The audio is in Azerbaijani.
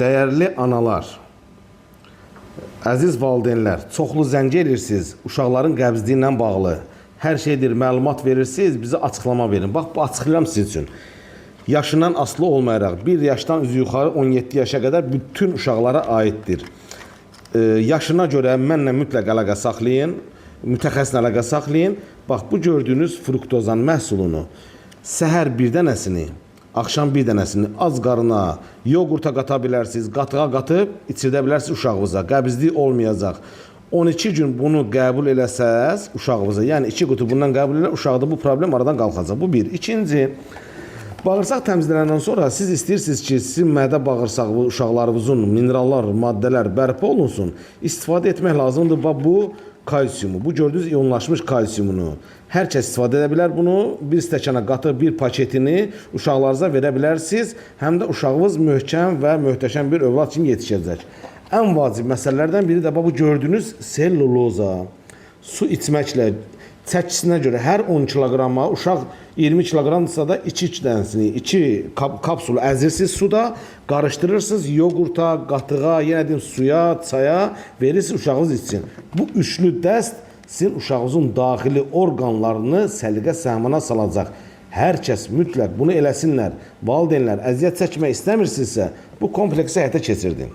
Değerli analar, əziz valideynlər, çoxlu zəng edirsiniz, uşaqların qəbzliyi ilə bağlı. Hər şeydir, məlumat verirsiniz, bizə açıqlama verin. Bax, bu açıqlayıram sizin üçün. Yaşından asılı olmayaraq, 1 yaşdan üzü yuxarı 17 yaşa qədər bütün uşaqlara aiddir. Yaşına görə mənlə mütləq əlaqə saxlayın, mütəxəssis əlaqə saxlayın. Bax, bu gördüyünüz fruktozan məhsulunu səhər bir dənəsini, axşam bir dənəsini az qarına, yoğurta qata bilərsiniz, qatığa qatıb içirdə bilərsiniz uşağınıza. Qəbizlik olmayacaq. 12 gün bunu qəbul eləsəz uşağınıza, yəni 2 qutu bundan qəbul elə, uşaqda bu problem aradan qalxacaq. Bu bir. İkinci, bağırsaq təmizlənəndən sonra siz istəyirsiniz ki, sizin mədə bağırsağı uşaqlarınızın minerallar, maddələr bərpa olunsun, istifadə etmək lazımdır. Bu kalsiyumu, bu gördüğünüz iyonlaşmış kalsiyumunu hər kəs istifadə edə bilər. Bunu bir stəkana qatıb bir paketini uşaqlarınıza verə bilərsiniz. Həm də uşağınız möhkəm və möhtəşəm bir övlad kimi yetişəcək. Ən vacib məsələlərdən biri də bu gördüyünüz selluloza. Su içməklə çəkisinə görə hər 10 kiloqrama, uşaq 20 kiloqramdırsa da 2 dənəsini, 2 kapsul əzirsiniz suda, qarışdırırsınız yoğurta, qatığa, yenə deyim suya, çaya verirsiniz uşağınız içsin. Bu üçlü dəst sizin uşağınızın daxili orqanlarını səliqə səhmana salacaq. Hər kəs mütləq bunu eləsinlər. Valideynlər əziyyət çəkmək istəmirsinizsə bu kompleksi həyata keçirdin.